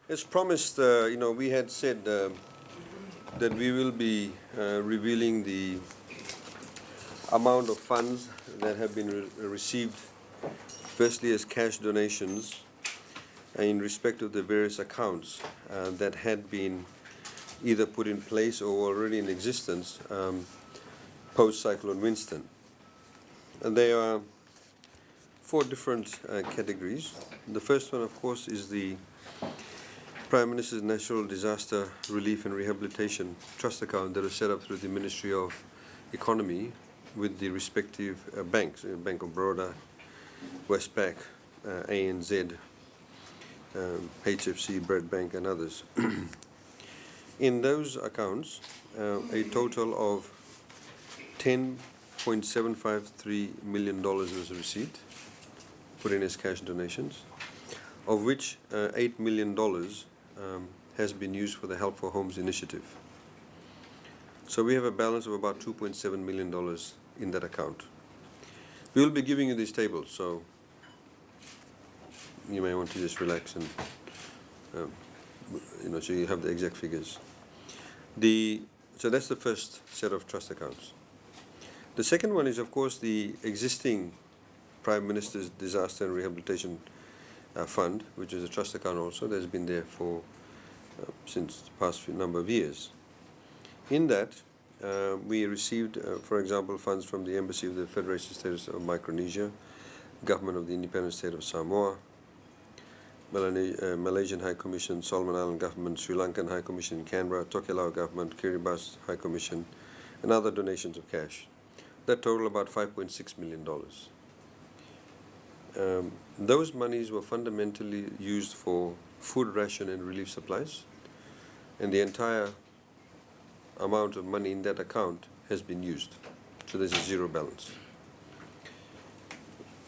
As promised, we had said that we will be revealing the amount of funds that have been received, firstly as cash donations in respect of the various accounts that had been either put in place or already in existence post-Cyclone Winston. And there are four different categories. The first one, of course, is the Prime Minister's National Disaster Relief and Rehabilitation Trust account that is set up through the Ministry of Economy with the respective banks, Bank of Baroda, Westpac, ANZ, HFC, Bread Bank and others. In those accounts, a total of $10.753 million was received, put in as cash donations, of which $8 million has been used for the Help for Homes initiative. So we have a balance of about $2.7 million in that account. We will be giving you these tables, so you may want to just relax and so you have the exact figures. So that's the first set of trust accounts. The second one is, of course, the existing Prime Minister's Disaster and Rehabilitation Fund, which is a trust account also that's been there for since the past number of years. In that, we received, for example, funds from the Embassy of the Federation States of Micronesia, Government of the Independent State of Samoa, Malaysian High Commission, Solomon Island Government, Sri Lankan High Commission in Canberra, Tokelau Government, Kiribati High Commission, and other donations of cash. That total about $5.6 million. Those monies were fundamentally used for food ration and relief supplies, and the entire amount of money in that account has been used. So there's a zero balance.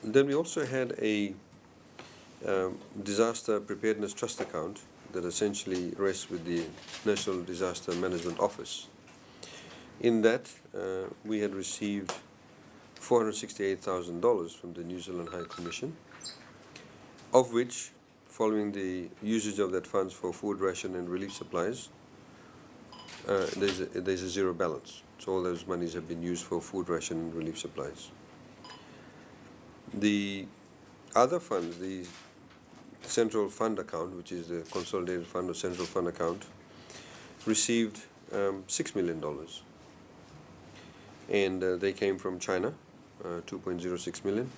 Then we also had a disaster preparedness trust account that essentially rests with the National Disaster Management Office. In that, we had received $468,000 from the New Zealand High Commission, of which, following the usage of that funds for food ration and relief supplies, there's a zero balance. So all those monies have been used for food ration and relief supplies. The other funds, the Central Fund account, which is the Consolidated Fund or Central Fund account, received $6 million. And they came from China, 2.06 million,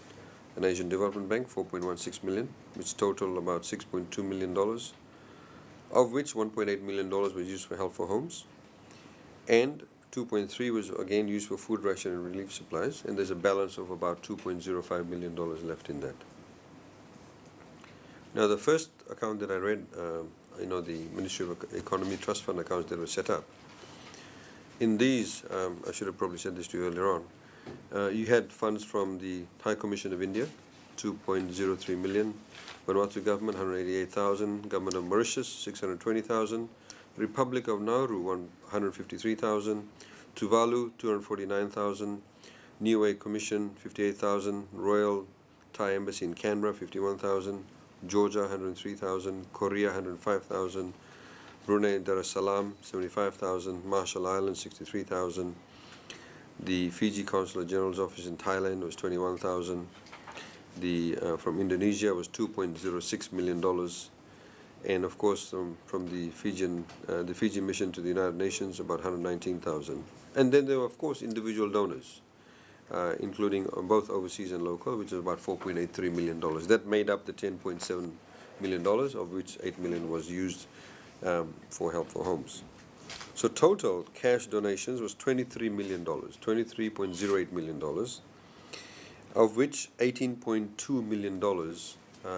an Asian Development Bank, 4.16 million, which total about $6.2 million, of which $1.8 million was used for Help for Homes, and 2.3 was again used for food ration and relief supplies, and there's a balance of about $2.05 million left in that. Now the first account that I read, the Ministry of Economy Trust Fund accounts that were set up, in these, I should have probably said this to you earlier on, you had funds from the High Commission of India, 2.03 million, Vanuatu Government, 188,000, Government of Mauritius, 620,000, Republic of Nauru, 153,000, Tuvalu, 249,000, Niue Commission, 58,000, Royal Thai Embassy in Canberra, 51,000, Georgia, 103,000, Korea, 105,000, Brunei Dar es Salaam, 75,000, Marshall Islands, 63,000, the Fiji Consular General's Office in Thailand was 21,000, from Indonesia was $2.06 million, and of course from the Fijian mission to the United Nations about 119,000. And then there were of course individual donors, including both overseas and local, which is about $4.83 million. That made up the $10.7 million, of which $8 million was used for Help for Homes. So total cash donations was $23 million, $23.08 million, of which $18.2 million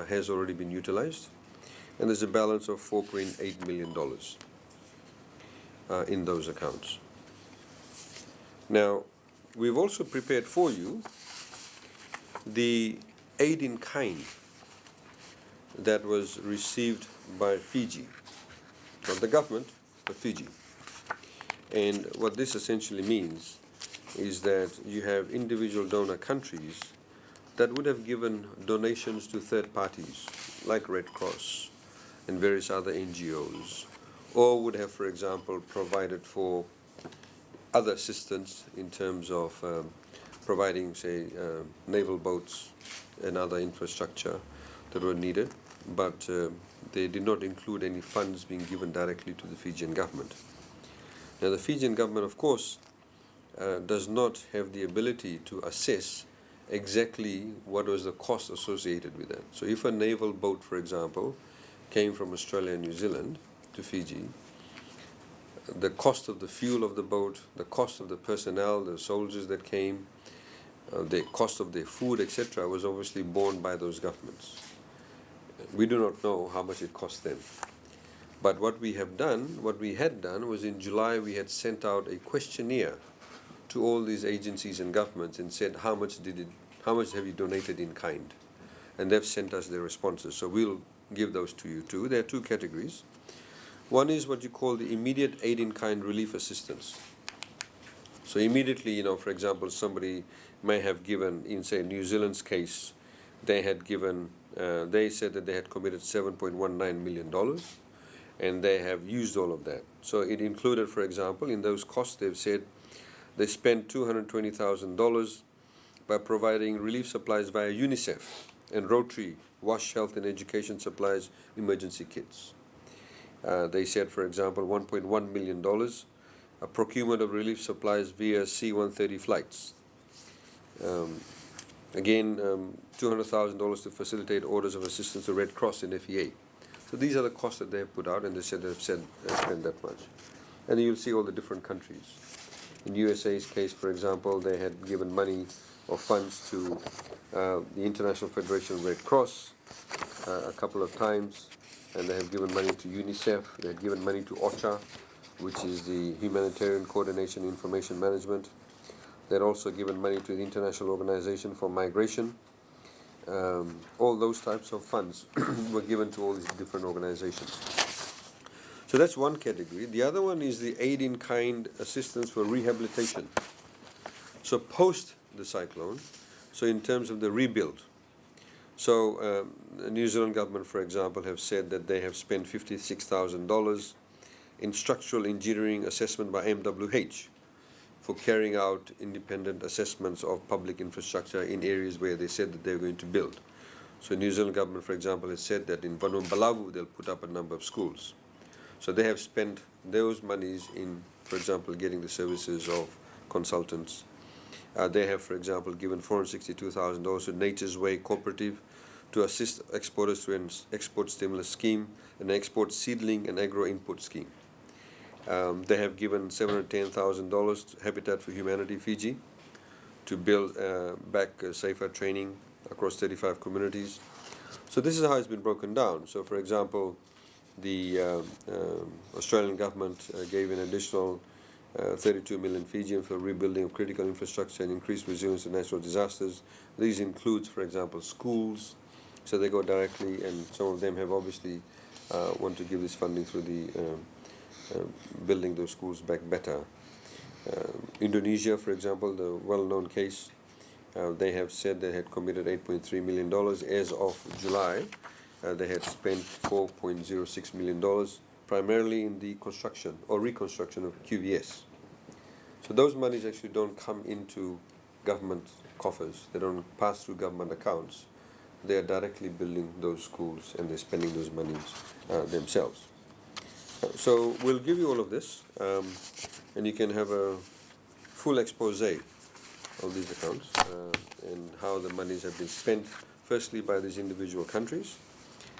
has already been utilized, and there's a balance of $4.8 million in those accounts. Now, we've also prepared for you the aid in kind that was received by Fiji, not the government, but Fiji. And what this essentially means is that you have individual donor countries that would have given donations to third parties like Red Cross, and various other NGOs, or would have, for example, provided for other assistance in terms of providing, say, naval boats and other infrastructure that were needed, but they did not include any funds being given directly to the Fijian government. Now, the Fijian government, of course, does not have the ability to assess exactly what was the cost associated with that. So if a naval boat, for example, came from Australia and New Zealand to Fiji, the cost of the fuel of the boat, the cost of the personnel, the soldiers that came, the cost of their food, etc., was obviously borne by those governments. We do not know how much it cost them. But what we had done was in July we had sent out a questionnaire to all these agencies and governments and said, how much have you donated in kind? And they've sent us their responses. So we'll give those to you too. There are two categories. One is what you call the immediate aid in kind relief assistance. So immediately, for example, somebody may have given, in say New Zealand's case, they had given, they said that they had committed $7.19 million, and they have used all of that. So it included, for example, in those costs, they've said they spent $220,000 by providing relief supplies via UNICEF and Rotary, wash, health and education supplies, emergency kits. They said, for example, $1.1 million, a procurement of relief supplies via C-130 flights. Again, $200,000 to facilitate orders of assistance to Red Cross and FEA. So these are the costs that they have put out, and they said they've spent that much. And you'll see all the different countries. In USA's case, for example, they had given money or funds to the International Federation of Red Cross a couple of times, and they have given money to UNICEF. They had given money to OCHA, which is the Humanitarian Coordination Information Management. They had also given money to the International Organization for Migration. All those types of funds were given to all these different organizations. So that's one category. The other one is the aid in kind assistance for rehabilitation. So post the cyclone, so in terms of the rebuild. So the New Zealand government, for example, have said that they have spent $56,000 in structural engineering assessment by MWH for carrying out independent assessments of public infrastructure in areas where they said that they're going to build. So New Zealand government, for example, has said that in Vanuatu they'll put up a number of schools. So they have spent those monies in, for example, getting the services of consultants. They have, for example, given $462,000 to Nature's Way Cooperative to assist exporters through an export stimulus scheme, an export seedling and agro input scheme. They have given $710,000 to Habitat for Humanity Fiji to build back safer training across 35 communities. So this is how it's been broken down. So, for example, the Australian government gave an additional 32 million Fijian for rebuilding of critical infrastructure and increased resilience to natural disasters. These includes, for example, schools. So they go directly, and some of them have obviously want to give this funding through the building those schools back better. Indonesia, for example, the well-known case, they have said they had committed $8.3 million. As of July, they had spent $4.06 million, primarily in the construction or reconstruction of QVS. So those monies actually don't come into government coffers. They don't pass through government accounts. They are directly building those schools, and they're spending those monies themselves. So we'll give you all of this, and you can have a full expose of these accounts and how the monies have been spent, firstly by these individual countries,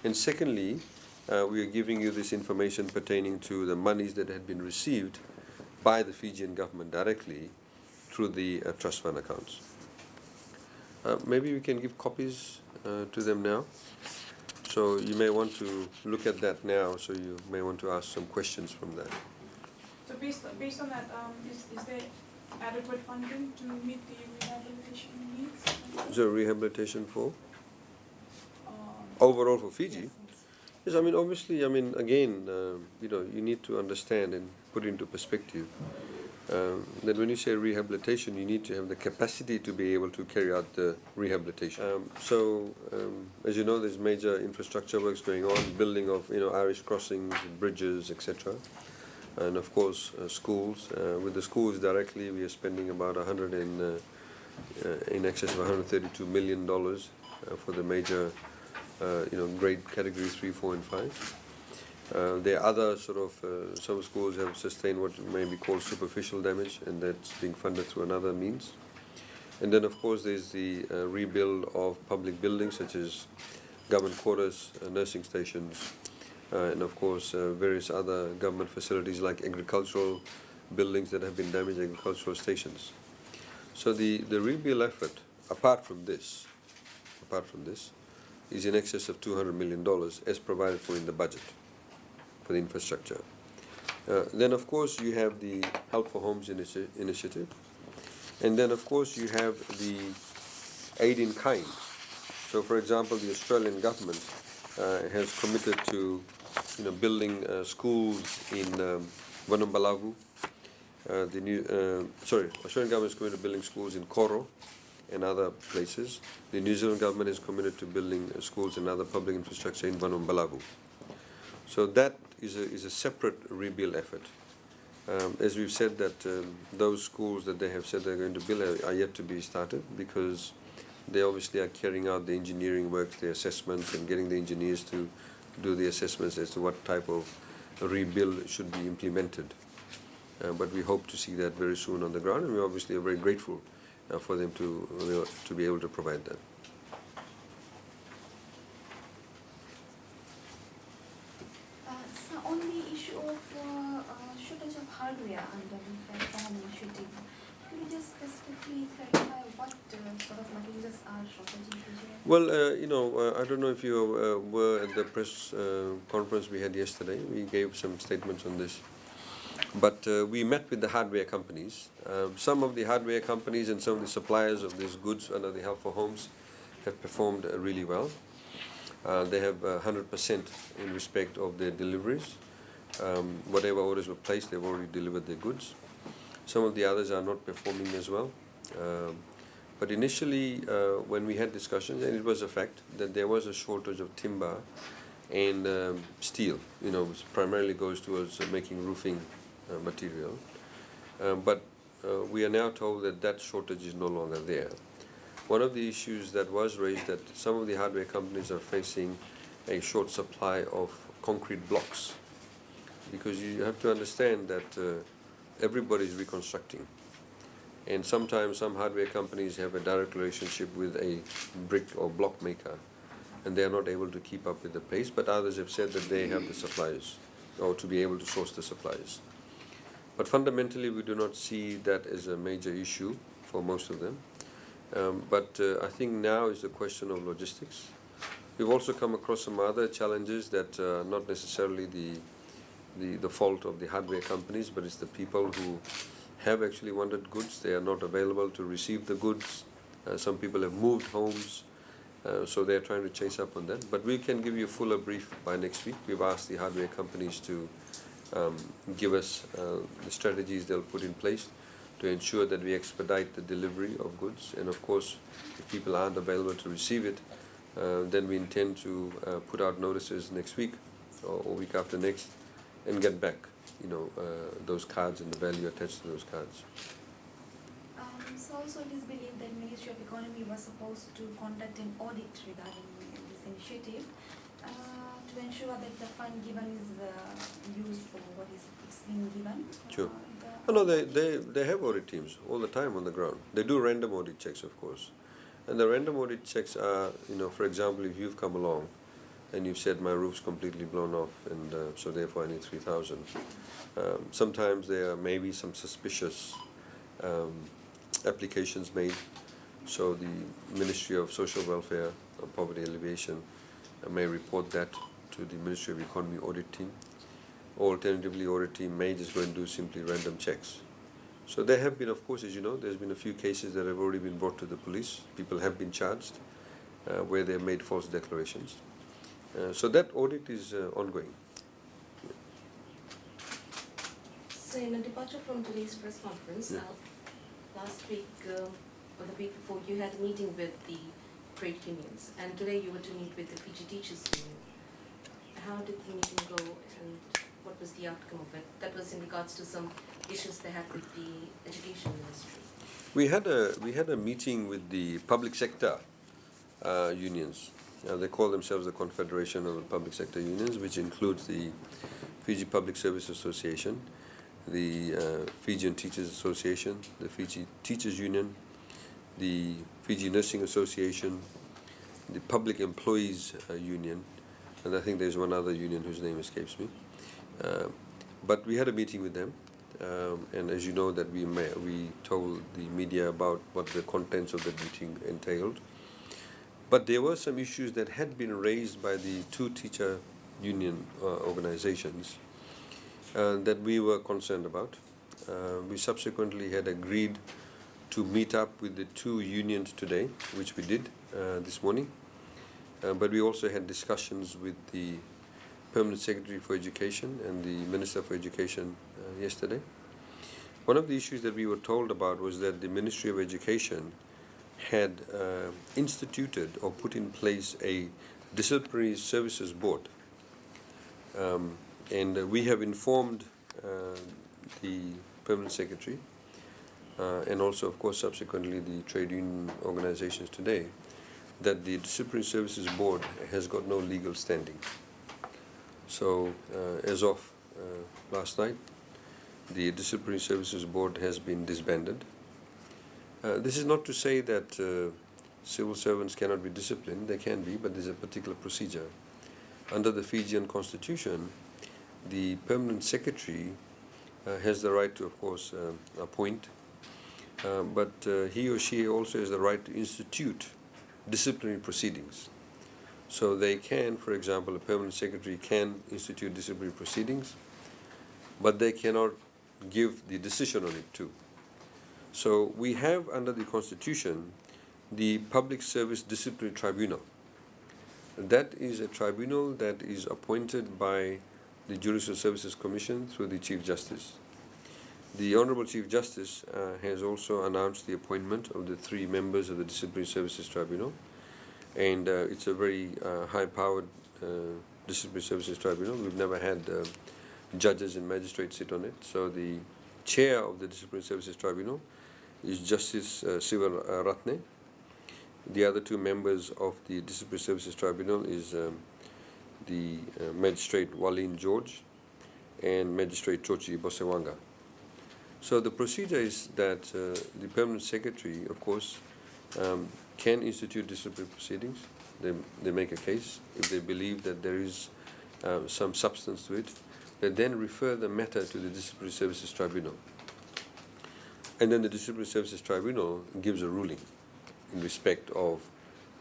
and secondly, we are giving you this information pertaining to the monies that had been received by the Fijian government directly through the trust fund accounts. Maybe we can give copies to them now. So you may want to look at that now, so you may want to ask some questions from that. So based on that, is there adequate funding to meet the rehabilitation needs? So rehabilitation for? Overall for Fiji? Yes. Yes, I mean, obviously, I mean, again, you need to understand and put into perspective. Then when you say rehabilitation, you need to have the capacity to be able to carry out the rehabilitation. As you know, there's major infrastructure works going on, building of Irish crossings, bridges, etc. And of course schools. With the schools directly, we are spending about in excess of $132 million for the major grade category 3, 4 and 5. There are other some schools have sustained what may be called superficial damage, and that's being funded through another means. And then of course there's the rebuild of public buildings such as government quarters, nursing stations, and of course various other government facilities like agricultural buildings that have been damaged, agricultural stations. So the rebuild effort, apart from this, is in excess of $200 million as provided for in the budget for the infrastructure. Then of course you have the Help for Homes initiative, and then of course you have the aid in kind. So for example, the Australian government has committed to building schools in Vanumbalavu. Australian government is committed to building schools in Koro and other places. The New Zealand government is committed to building schools and other public infrastructure in Vanumbalavu. So that is a separate rebuild effort. As we've said that those schools that they have said they're going to build are yet to be started, because they obviously are carrying out the engineering works, the assessments, and getting the engineers to do the assessments as to what type of rebuild should be implemented. But we hope to see that very soon on the ground, and we obviously are very grateful for them to be able to provide that. So on the issue of shortage of hardware under the reform initiative, could you just specifically clarify what sort of materials are shortage in Fijian? Well, I don't know if you were at the press conference we had yesterday. We gave some statements on this. But we met with the hardware companies. Some of the hardware companies and some of the suppliers of these goods under the Help for Homes have performed really well. They have 100% in respect of their deliveries. Whatever orders were placed, they've already delivered their goods. Some of the others are not performing as well. But initially, when we had discussions, and it was a fact that there was a shortage of timber and steel, which primarily goes towards making roofing material. But we are now told that that shortage is no longer there. One of the issues that was raised, that some of the hardware companies are facing a short supply of concrete blocks, because you have to understand that everybody is reconstructing, and sometimes some hardware companies have a direct relationship with a brick or block maker, and they are not able to keep up with the pace, but others have said that they have the supplies, or to be able to source the supplies. But fundamentally, we do not see that as a major issue for most of them. But I think now is the question of logistics. We've also come across some other challenges that are not necessarily the fault of the hardware companies, but it's the people who have actually wanted goods. They are not available to receive the goods. Some people have moved homes, so they're trying to chase up on that. But we can give you a fuller brief by next week. We've asked the hardware companies to give us the strategies they'll put in place to ensure that we expedite the delivery of goods. And of course, if people aren't available to receive it, then we intend to put out notices next week or week after next and get back those cards and the value attached to those cards. So also it is believed that Ministry of Economy was supposed to conduct an audit regarding this initiative to ensure that the fund given is used for what is being given. Sure. No, they have audit teams all the time on the ground. They do random audit checks, of course. And the random audit checks are, for example, if you've come along and you've said my roof's completely blown off and so therefore I need 3,000. Sometimes there may be some suspicious applications made. So the Ministry of Social Welfare and Poverty Alleviation may report that to the Ministry of Economy audit team. Or alternatively, audit team may just go and do simply random checks. So there have been, of course, as you know, there's been a few cases that have already been brought to the police. People have been charged where they have made false declarations. So that audit is ongoing. So in a departure from today's press conference, Yeah. last week or the week before, you had a meeting with the trade unions, and today you were to meet with the Fiji Teachers Union. How did the meeting go, and what was the outcome of it? That was in regards to some issues they had with the education ministry. We had a meeting with the public sector unions. They call themselves the Confederation of the Public Sector Unions, which includes the Fiji Public Service Association, the Fijian Teachers Association, the Fiji Teachers Union, the Fiji Nursing Association, the Public Employees Union, and I think there's one other union whose name escapes me. But we had a meeting with them, and as you know that we told the media about what the contents of the meeting entailed. But there were some issues that had been raised by the two teacher union organizations that we were concerned about. We subsequently had agreed to meet up with the two unions today, which we did this morning. But we also had discussions with the Permanent Secretary for Education and the Minister for Education yesterday. One of the issues that we were told about was that the Ministry of Education had instituted or put in place a disciplinary services board. And we have informed the Permanent Secretary and also, of course, subsequently the trade union organizations today that the Disciplinary Services Board has got no legal standing. So as of last night, the Disciplinary Services Board has been disbanded. This is not to say that civil servants cannot be disciplined. They can be, but there's a particular procedure. Under the Fijian Constitution, the Permanent Secretary has the right to, of course, appoint, but he or she also has the right to institute disciplinary proceedings. So they can, for example, a Permanent Secretary can institute disciplinary proceedings, but they cannot give the decision on it too. So we have under the Constitution the Public Service Disciplinary Tribunal. That is a tribunal that is appointed by the Judicial Services Commission through the Chief Justice. The Honourable Chief Justice has also announced the appointment of the 3 members of the Disciplinary Services Tribunal, and it's a very high-powered Disciplinary Services Tribunal. We've never had judges and magistrates sit on it. So the chair of the Disciplinary Services Tribunal is Justice Siva Ratne. The other 2 members of the Disciplinary Services Tribunal is the Magistrate Walleen George and Magistrate Chochi Bosewanga. So the procedure is that the Permanent Secretary, of course, can institute disciplinary proceedings. They make a case. If they believe that there is some substance to it, they then refer the matter to the Disciplinary Services Tribunal. And then the Disciplinary Services Tribunal gives a ruling in respect of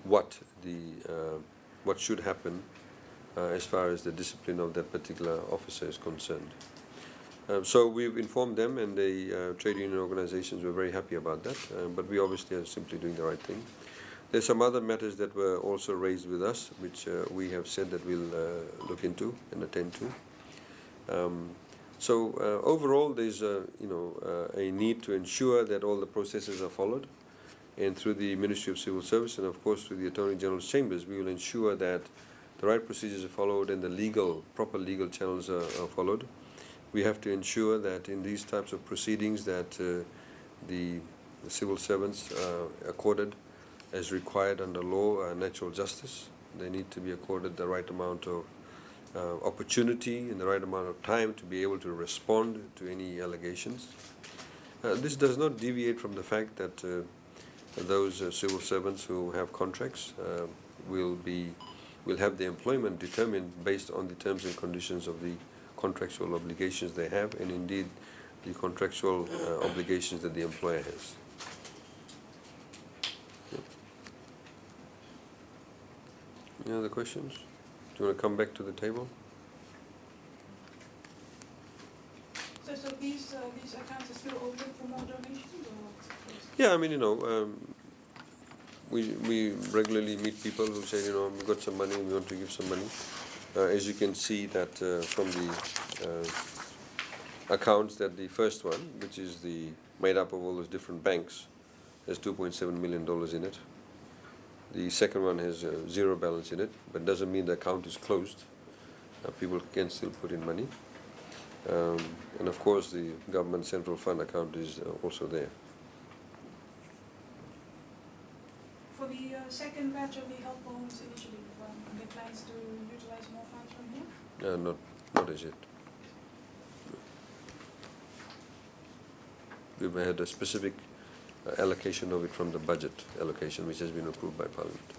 what should happen as far as the discipline of that particular officer is concerned. So we've informed them, and the trade union organizations were very happy about that, but we obviously are simply doing the right thing. There's some other matters that were also raised with us, which we have said that we'll look into and attend to. So overall, there's a need to ensure that all the processes are followed, and through the Ministry of Civil Service and of course through the Attorney General's chambers, we will ensure that the right procedures are followed and the proper legal channels are followed. We have to ensure that in these types of proceedings that the civil servants are accorded as required under law natural justice. They need to be accorded the right amount of opportunity and the right amount of time to be able to respond to any allegations. This does not deviate from the fact that those civil servants who have contracts will have their employment determined based on the terms and conditions of the contractual obligations they have, and indeed the contractual obligations that the employer has. Any other questions? Do you want to come back to the table? So these accounts are still open for more donations, or what's the case? Yeah, I mean, we regularly meet people who say, we've got some money, we want to give some money. As you can see that from the accounts that the first one, which is made up of all those different banks, has $2.7 million in it. The second one has zero balance in it, but doesn't mean the account is closed. People can still put in money. And of course the government central fund account is also there. For the second batch of the Help for Homes initiative, are there plans to utilize more funds from here? Not as yet. We've had a specific allocation of it from the budget allocation, which has been approved by Parliament.